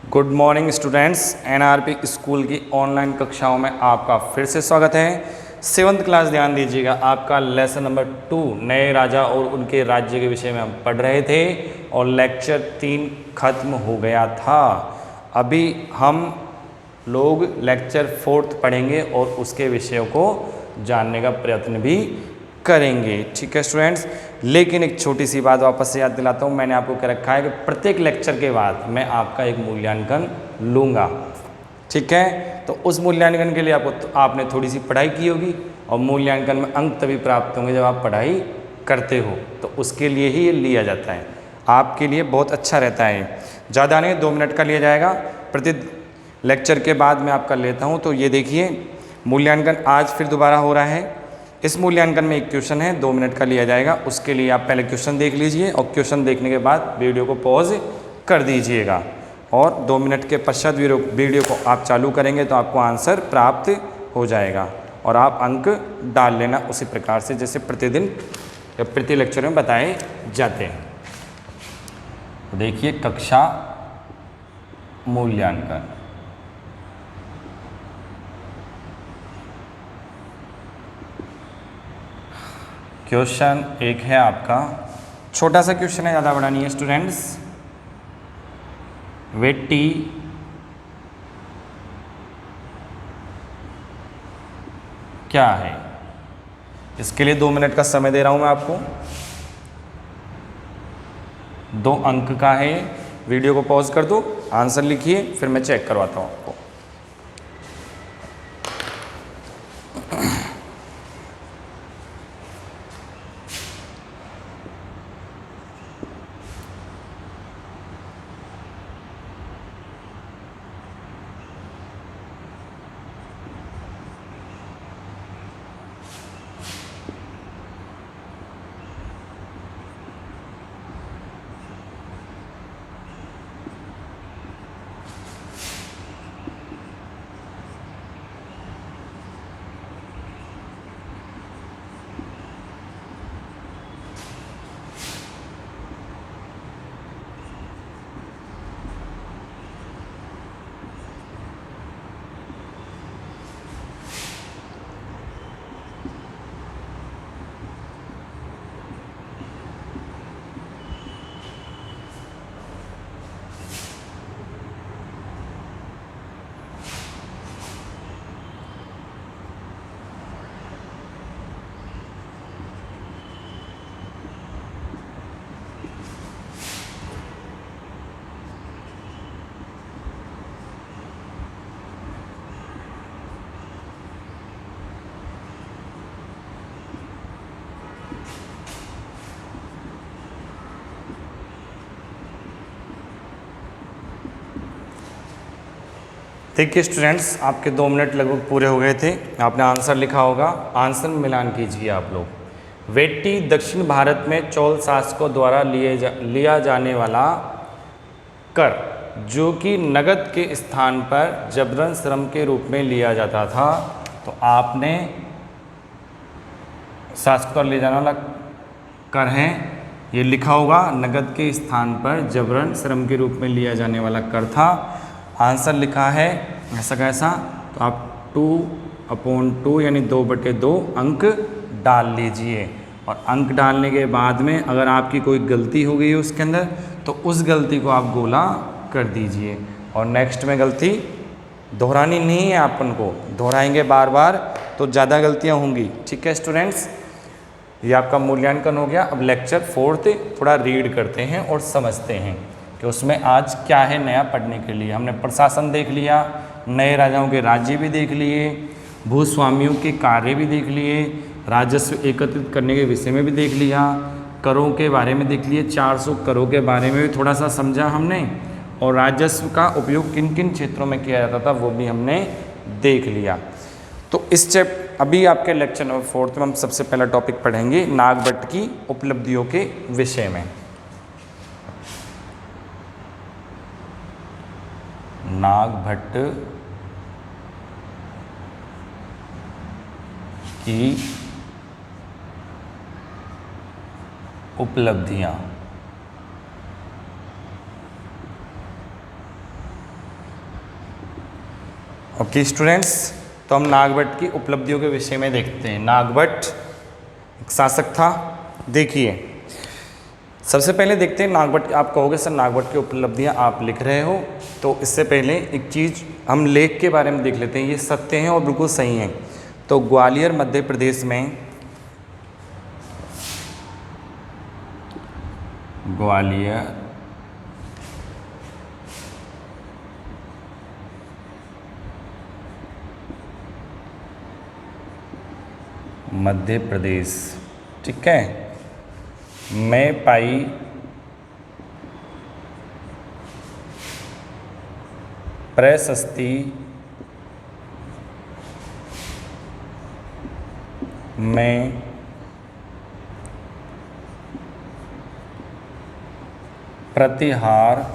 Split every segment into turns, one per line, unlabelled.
Good morning students. NRP school की online कक्षाओं में आपका फिर से स्वागत है। सेवन्थ क्लास ध्यान दीजिएगा, आपका लेसन नंबर 2 नए राजा और उनके राज्य के विषय में हम पढ़ रहे थे और लेक्चर 3 खत्म हो गया था। अभी हम लोग लेक्चर 4 पढ़ेंगे और उसके विषयों को जानने का प्रयत्न भी करेंगे। ठीक है स्टूडेंट्स, लेकिन एक छोटी सी बात वापस से याद दिलाता हूँ। मैंने आपको कह रखा है कि प्रत्येक लेक्चर के बाद मैं आपका एक मूल्यांकन लूँगा। ठीक है, तो उस मूल्यांकन के लिए आपने थोड़ी सी पढ़ाई की होगी और मूल्यांकन में अंक तभी प्राप्त होंगे जब आप पढ़ाई करते हो, तो उसके लिए ही ये लिया जाता है। आपके लिए बहुत अच्छा रहता है। ज़्यादा नहीं, 2 मिनट का लिया जाएगा। प्रति लेक्चर के बाद मैं आपका लेता हूँ। तो ये देखिए, मूल्यांकन आज फिर दोबारा हो रहा है। इस मूल्यांकन में एक क्वेश्चन है, 2 मिनट का लिया जाएगा। उसके लिए आप पहले क्वेश्चन देख लीजिए और क्वेश्चन देखने के बाद वीडियो को पॉज कर दीजिएगा और 2 मिनट के पश्चात वीडियो को आप चालू करेंगे तो आपको आंसर प्राप्त हो जाएगा और आप अंक डाल लेना उसी प्रकार से जैसे प्रतिदिन या प्रति लेक्चर में बताए जाते हैं। देखिए, कक्षा मूल्यांकन। क्वेश्चन एक है आपका, छोटा सा क्वेश्चन है, ज़्यादा बड़ा नहीं है स्टूडेंट्स। वेट्टी क्या है? इसके लिए 2 मिनट का समय दे रहा हूं मैं आपको। 2 अंक का है। वीडियो को पॉज कर दो, आंसर लिखिए, फिर मैं चेक करवाता हूं आपको। देखिए स्टूडेंट्स, आपके 2 मिनट लगभग पूरे हो गए थे। आपने आंसर लिखा होगा, आंसर में मिलान कीजिए आप लोग। वेट्टी दक्षिण भारत में चोल शासकों द्वारा लिया जाने वाला कर, जो कि नगद के स्थान पर जबरन श्रम के रूप में लिया जाता था। तो आपने शासक द्वारा लिया जाने वाला कर है, ये लिखा होगा, नगद के स्थान पर जबरन श्रम के रूप में लिया जाने वाला कर था। आंसर लिखा है ऐसा कैसा, तो आप 2/2 यानी 2/2 अंक डाल लीजिए और अंक डालने के बाद में अगर आपकी कोई गलती हो गई है उसके अंदर तो उस गलती को आप गोला कर दीजिए और नेक्स्ट में गलती दोहरानी नहीं है। अपन को दोहराएंगे बार बार तो ज़्यादा गलतियाँ होंगी। ठीक है स्टूडेंट्स, ये आपका मूल्यांकन हो गया। अब लेक्चर 4 थोड़ा रीड करते हैं और समझते हैं कि उसमें आज क्या है नया पढ़ने के लिए। हमने प्रशासन देख लिया, नए राजाओं के राज्य भी देख लिए, भूस्वामियों के कार्य भी देख लिए, राजस्व एकत्रित करने के विषय में भी देख लिया, करों के बारे में देख लिए, 400 करों के बारे में भी थोड़ा सा समझा हमने और राजस्व का उपयोग किन किन क्षेत्रों में किया जाता था वो भी हमने देख लिया। तो अभी आपके लेक्चर नंबर 4 में हम सबसे पहला टॉपिक पढ़ेंगे नागभट्ट की उपलब्धियों के विषय में। नागभट्ट की उपलब्धियां। ओके स्टूडेंट्स, तो हम नागभट्ट की उपलब्धियों के विषय में देखते हैं। नागभट्ट एक शासक था। देखिए सबसे पहले देखते हैं नागभट्ट। आप कहोगे सर नागभट्ट की उपलब्धियां आप लिख रहे हो, तो इससे पहले एक चीज़ हम लेख के बारे में देख लेते हैं। ये सत्य हैं और बिल्कुल सही हैं। तो ग्वालियर मध्य प्रदेश में, ग्वालियर मध्य प्रदेश, ठीक है, में पाई प्रशस्ति में प्रतिहार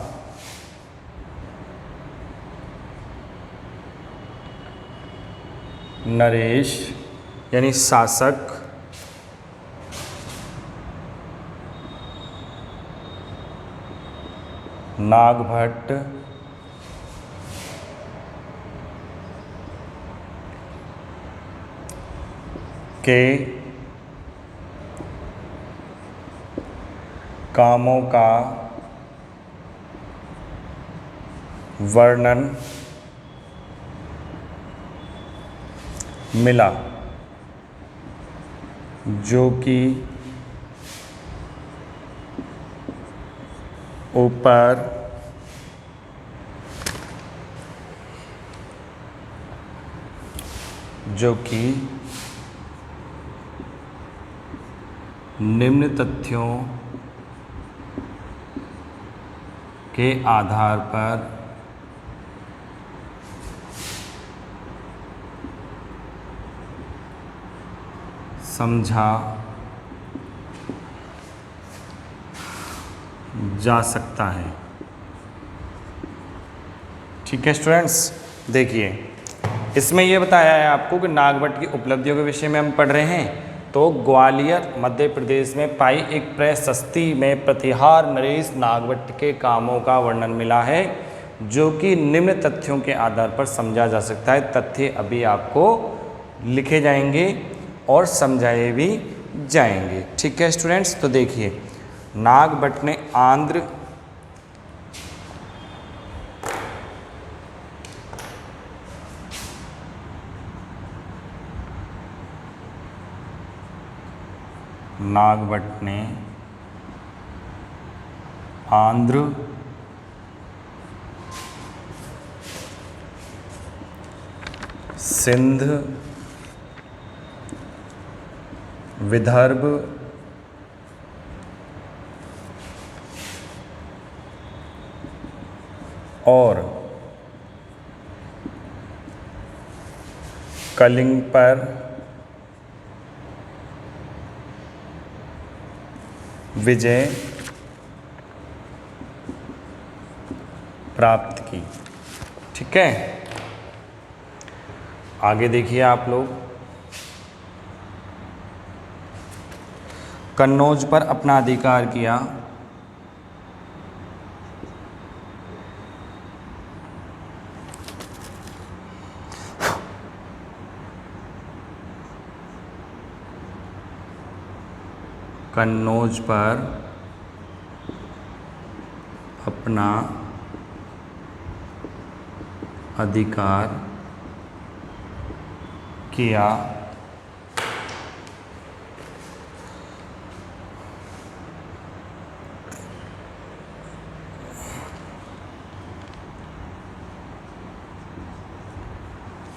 नरेश यानी शासक नागभट्ट के कामों का वर्णन मिला, जो कि ऊपर निम्न तथ्यों के आधार पर समझा जा सकता है। ठीक है स्टूडेंट्स, देखिए इसमें यह बताया है आपको कि नागभट्ट की उपलब्धियों के विषय में हम पढ़ रहे हैं। तो ग्वालियर मध्य प्रदेश में पाई एक प्रशस्ति में प्रतिहार नरेश नागभट्ट के कामों का वर्णन मिला है, जो कि निम्न तथ्यों के आधार पर समझा जा सकता है। तथ्य अभी आपको लिखे जाएंगे और समझाए भी जाएंगे। ठीक है स्टूडेंट्स, तो देखिए नागभट्ट ने आंध्र सिंध विदर्भ और कलिंग पर विजय प्राप्त की। ठीक है, आगे देखिए आप लोग, कन्नौज पर अपना अधिकार किया, कन्नौज पर अपना अधिकार किया,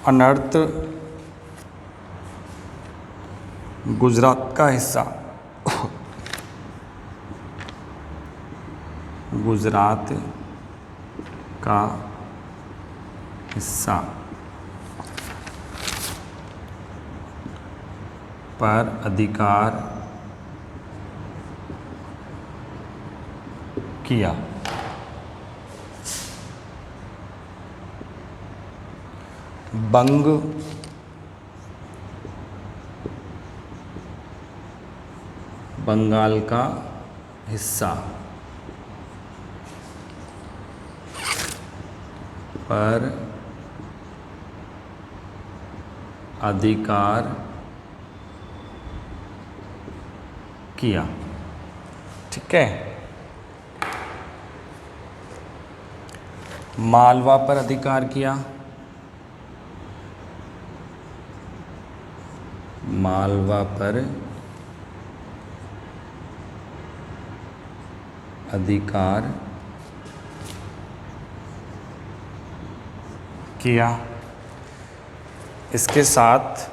अनर्थ गुजरात का हिस्सा, गुजरात का हिस्सा पर अधिकार किया। बंग बंगाल का हिस्सा पर अधिकार किया। ठीक है, मालवा पर अधिकार किया, मालवा पर अधिकार किया। इसके साथ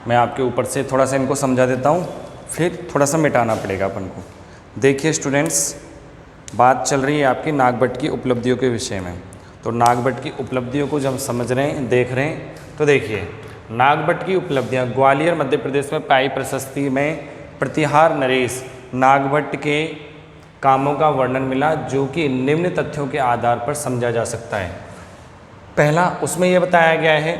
मैं आपके ऊपर से थोड़ा सा इनको समझा देता हूँ, फिर थोड़ा सा मिटाना पड़ेगा अपन को। देखिए स्टूडेंट्स, बात चल रही है आपकी नागभट्ट की उपलब्धियों के विषय में। तो नागभट्ट की उपलब्धियों को जब समझ रहे हैं, देख रहे हैं, तो देखिए नागभट्ट की उपलब्धियाँ। ग्वालियर मध्य प्रदेश में पाई प्रशस्ति में प्रतिहार नरेश नागभट्ट के कामों का वर्णन मिला, जो कि निम्न तथ्यों के आधार पर समझा जा सकता है। पहला, उसमें यह बताया गया है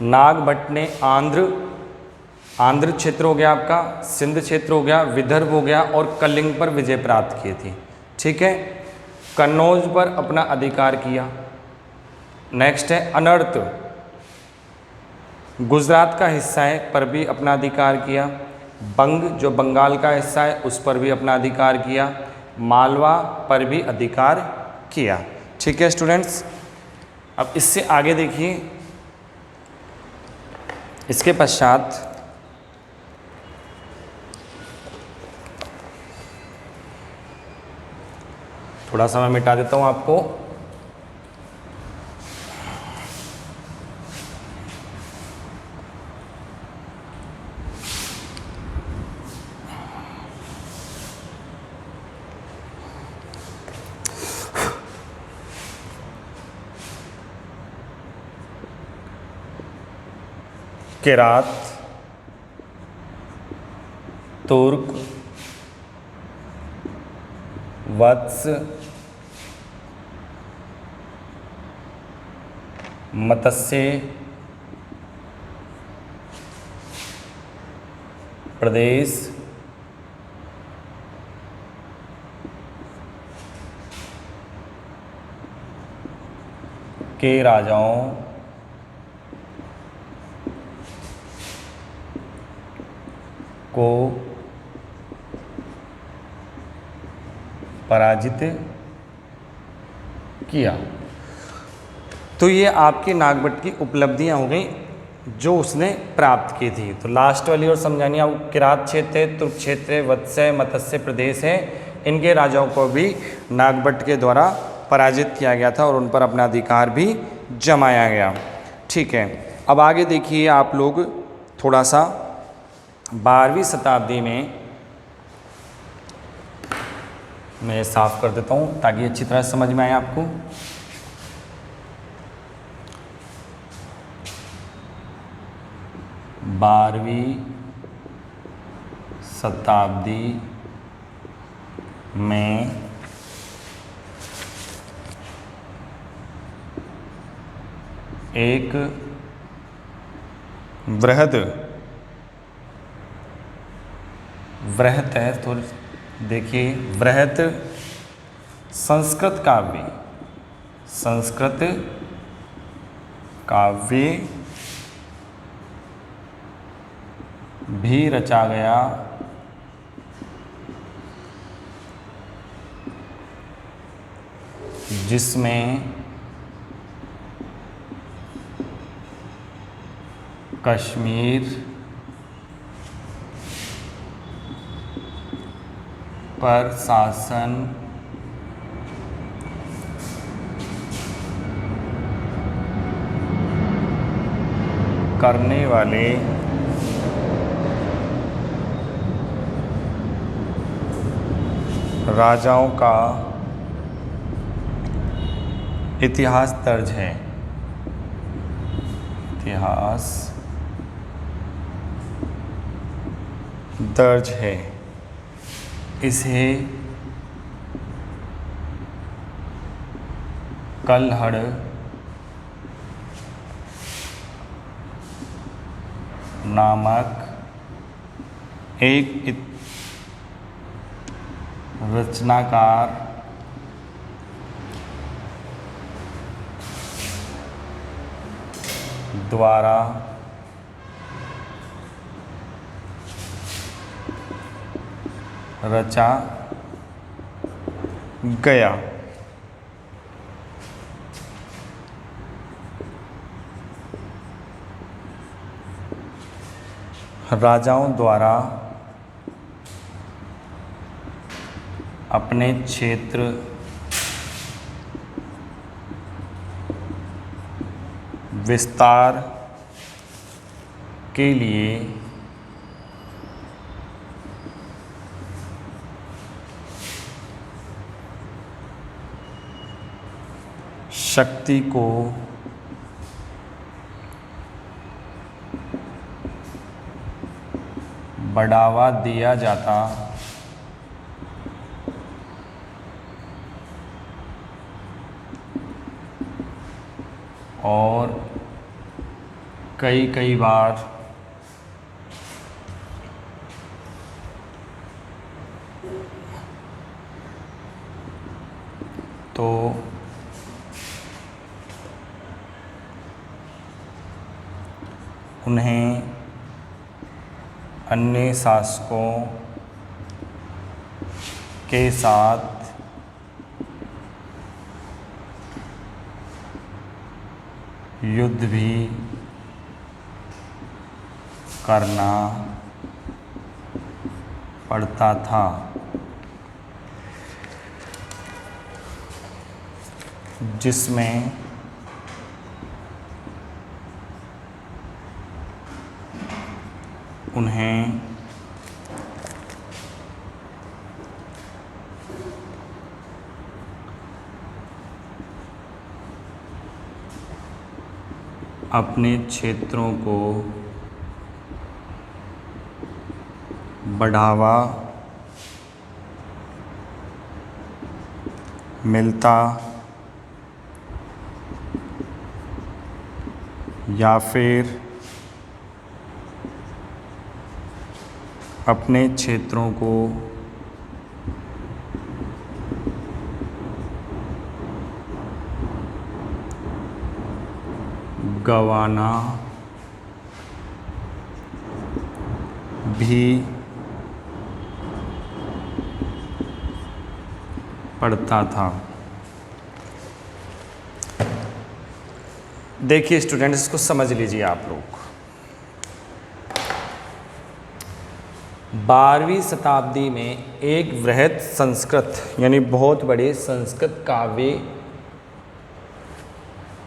नागभट्ट ने आंध्र क्षेत्र हो गया आपका, सिंध क्षेत्र हो गया, विदर्भ हो गया और कलिंग पर विजय प्राप्त की थी। ठीक है, कन्नौज पर अपना अधिकार किया। नेक्स्ट है अनर्त, गुजरात का हिस्सा है पर भी अपना अधिकार किया। बंग, जो बंगाल का हिस्सा है, उस पर भी अपना अधिकार किया। मालवा पर भी अधिकार किया। ठीक है स्टूडेंट्स, अब इससे आगे देखिए, इसके पश्चात थोड़ा सा मैं मिटा देता हूं आपको। किरात, तुर्क, वत्स, मत्स्य प्रदेश, के राजाओं को पराजित किया। तो ये आपकी नागभट्ट की उपलब्धियां हो गई जो उसने प्राप्त की थी। तो लास्ट वाली और समझानी, अब किरात क्षेत्र है, तुर्क क्षेत्र है, वत्स्य, मत्स्य प्रदेश है, इनके राजाओं को भी नागभट्ट के द्वारा पराजित किया गया था और उन पर अपना अधिकार भी जमाया गया। ठीक है, अब आगे देखिए आप लोग थोड़ा सा 12वीं शताब्दी में, मैं साफ कर देता हूँ ताकि अच्छी तरह समझ में आए आपको। बारहवीं शताब्दी में एक वृहद है, तो देखिए वृहद संस्कृत काव्य भी रचा गया, जिसमें कश्मीर पर शासन करने वाले राजाओं का इतिहास दर्ज है। इतिहास दर्ज है। इसे कल्हड़ नामक एक रचनाकार द्वारा रचा गया। राजाओं द्वारा अपने क्षेत्र विस्तार के लिए शक्ति को बढ़ावा दिया जाता और कई बार तो उन्हें अन्य शासकों के साथ युद्ध भी करना पड़ता था, जिसमें उन्हें अपने क्षेत्रों को बढ़ावा मिलता या फिर अपने क्षेत्रों को गंवाना भी पड़ता था। देखिए स्टूडेंट्स, इसको समझ लीजिए आप लोग। 12वीं शताब्दी में एक वृहद संस्कृत यानी बहुत बड़े संस्कृत काव्य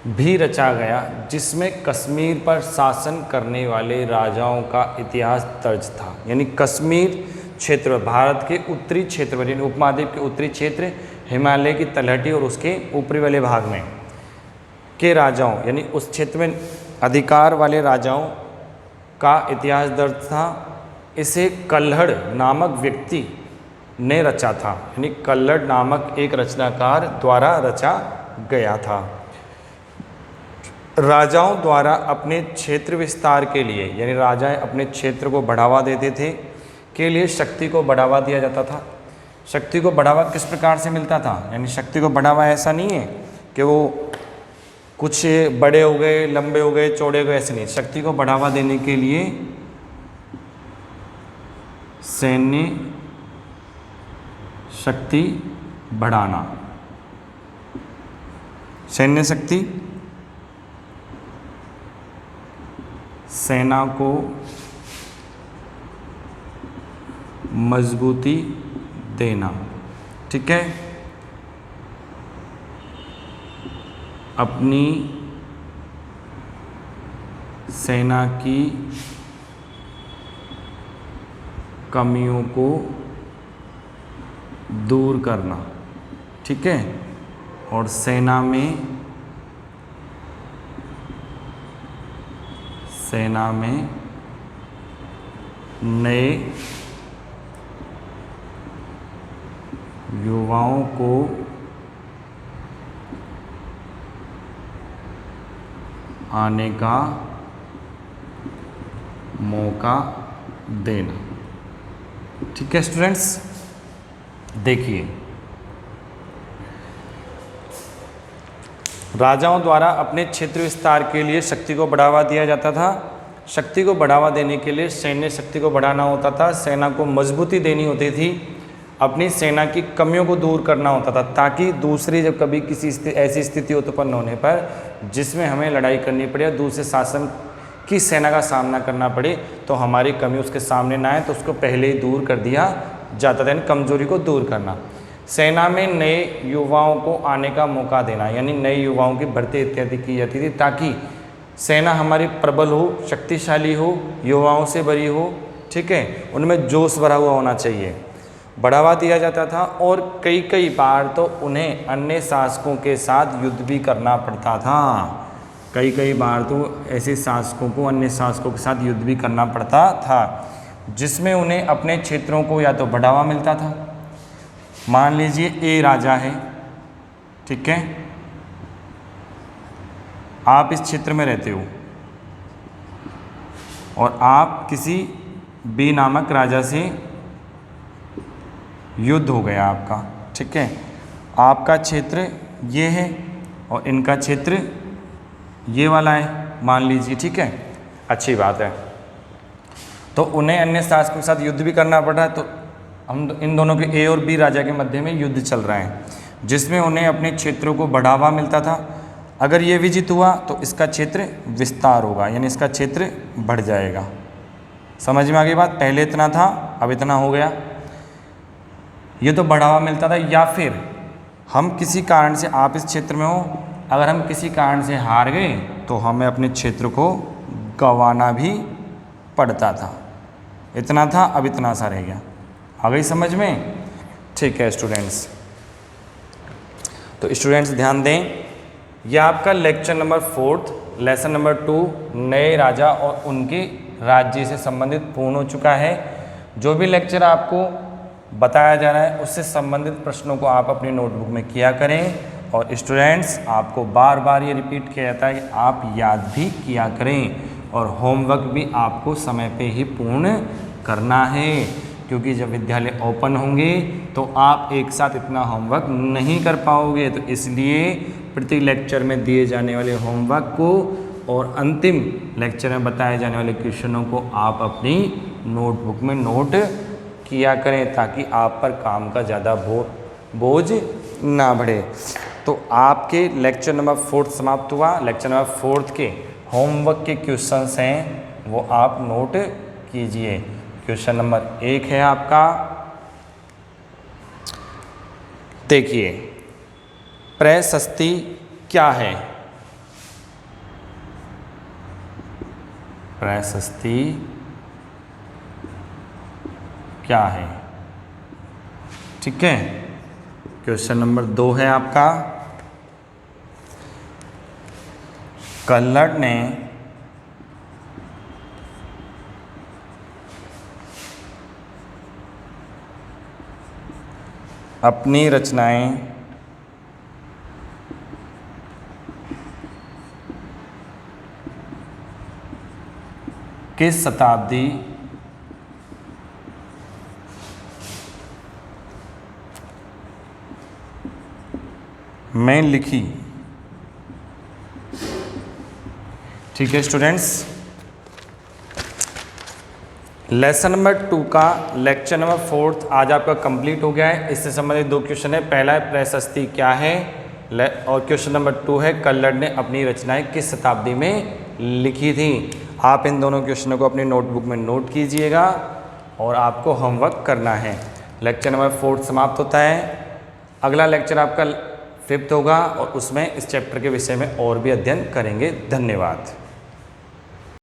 भी रचा गया, जिसमें कश्मीर पर शासन करने वाले राजाओं का इतिहास दर्ज था। यानी कश्मीर क्षेत्र, भारत के उत्तरी क्षेत्र में, यानी उपमहाद्वीप के उत्तरी क्षेत्र, हिमालय की तलहटी और उसके ऊपरी वाले भाग में के राजाओं, यानी उस क्षेत्र में अधिकार वाले राजाओं का इतिहास दर्ज था। इसे कल्हड़ नामक व्यक्ति ने रचा था, यानी कल्हड़ नामक एक रचनाकार द्वारा रचा गया था। राजाओं द्वारा अपने क्षेत्र विस्तार के लिए, यानी राजाएं अपने क्षेत्र को बढ़ावा देते थे के लिए शक्ति को बढ़ावा दिया जाता था। शक्ति को बढ़ावा किस प्रकार से मिलता था? यानी शक्ति को बढ़ावा ऐसा नहीं है कि वो कुछ बड़े हो गए, लंबे हो गए, चौड़े हो गए, ऐसे नहीं। शक्ति को बढ़ावा देने के लिए सैन्य शक्ति बढ़ाना, सैन्य शक्ति, सेना को मजबूती देना, ठीक है। अपनी सेना की कमियों को दूर करना, ठीक है। और सेना में नए युवाओं को आने का मौका देना, ठीक है स्टूडेंट्स। देखिए राजाओं द्वारा अपने क्षेत्र विस्तार के लिए शक्ति को बढ़ावा दिया जाता था। शक्ति को बढ़ावा देने के लिए सैन्य शक्ति को बढ़ाना होता था, सेना को मजबूती देनी होती थी, अपनी सेना की कमियों को दूर करना होता था, ताकि दूसरी जब कभी किसी ऐसी स्थिति उत्पन्न होने पर जिसमें हमें लड़ाई करनी पड़े या दूसरे शासन की सेना का सामना करना पड़े तो हमारी कमी उसके सामने ना आए, तो उसको पहले ही दूर कर दिया जाता था, यानी कमजोरी को दूर करना। सेना में नए युवाओं को आने का मौका देना, यानी नए युवाओं की भर्ती इत्यादि की जाती थी, ताकि सेना हमारी प्रबल हो, शक्तिशाली हो, युवाओं से भरी हो, ठीक है, उनमें जोश भरा हुआ होना चाहिए। बढ़ावा दिया जाता था और कई बार तो उन्हें अन्य शासकों के साथ युद्ध भी करना पड़ता था। कई बार तो ऐसे शासकों को अन्य शासकों के साथ युद्ध भी करना पड़ता था, जिसमें उन्हें अपने क्षेत्रों को या तो बढ़ावा मिलता था। मान लीजिए ए राजा है, ठीक है, आप इस क्षेत्र में रहते हो और आप किसी बी नामक राजा से युद्ध हो गया आपका, ठीक है, आपका क्षेत्र ये है और इनका क्षेत्र ये वाला है मान लीजिए, ठीक है, अच्छी बात है। तो उन्हें अन्य शासकों के साथ युद्ध भी करना पड़ रहा है, तो हम इन दोनों के ए और बी राजा के मध्य में युद्ध चल रहा है, जिसमें उन्हें अपने क्षेत्रों को बढ़ावा मिलता था। अगर ये विजित हुआ तो इसका क्षेत्र विस्तार होगा, यानी इसका क्षेत्र बढ़ जाएगा। समझ में आ गई बात? पहले इतना था, अब इतना हो गया, ये तो बढ़ावा मिलता था। या फिर हम किसी कारण से, आप इस क्षेत्र में हो, अगर हम किसी कारण से हार गए तो हमें अपने क्षेत्र को गंवाना भी पड़ता था। इतना था, अब इतना सा रह गया। आ गई समझ में? ठीक है स्टूडेंट्स, तो स्टूडेंट्स ध्यान दें, यह आपका लेक्चर नंबर 4 लेसन नंबर 2 नए राजा और उनके राज्य से संबंधित पूर्ण हो चुका है। जो भी लेक्चर आपको बताया जा रहा है उससे संबंधित प्रश्नों को आप अपनी नोटबुक में किया करें। और स्टूडेंट्स आपको बार बार ये रिपीट किया जाता है कि आप याद भी किया करें और होमवर्क भी आपको समय पे ही पूर्ण करना है, क्योंकि जब विद्यालय ओपन होंगे तो आप एक साथ इतना होमवर्क नहीं कर पाओगे। तो इसलिए प्रति लेक्चर में दिए जाने वाले होमवर्क को और अंतिम लेक्चर में बताए जाने वाले क्वेश्चनों को आप अपनी नोटबुक में नोट किया करें, ताकि आप पर काम का ज़्यादा बोझ ना बढ़े। तो आपके लेक्चर नंबर 4 समाप्त हुआ। लेक्चर नंबर 4 के होमवर्क के क्वेश्चंस हैं वो आप नोट कीजिए। क्वेश्चन नंबर 1 है आपका, देखिए, प्रशस्ति क्या है? प्रशस्ति क्या है? ठीक है। क्वेश्चन नंबर 2 है आपका, कल्लड़ ने अपनी रचनाएं किस शताब्दी में लिखी? ठीक है स्टूडेंट्स, लेसन नंबर 2 का लेक्चर नंबर 4 आज आपका कंप्लीट हो गया है। इससे संबंधित 2 क्वेश्चन है। पहला है प्रशस्ति क्या है और क्वेश्चन नंबर 2 है कल्लड़ ने अपनी रचनाएं किस शताब्दी में लिखी थी। आप इन दोनों क्वेश्चनों को अपनी नोटबुक में नोट कीजिएगा और आपको होमवर्क करना है। लेक्चर नंबर 4 समाप्त होता है। अगला लेक्चर आपका 5th होगा और उसमें इस चैप्टर के विषय में और भी अध्ययन करेंगे। धन्यवाद।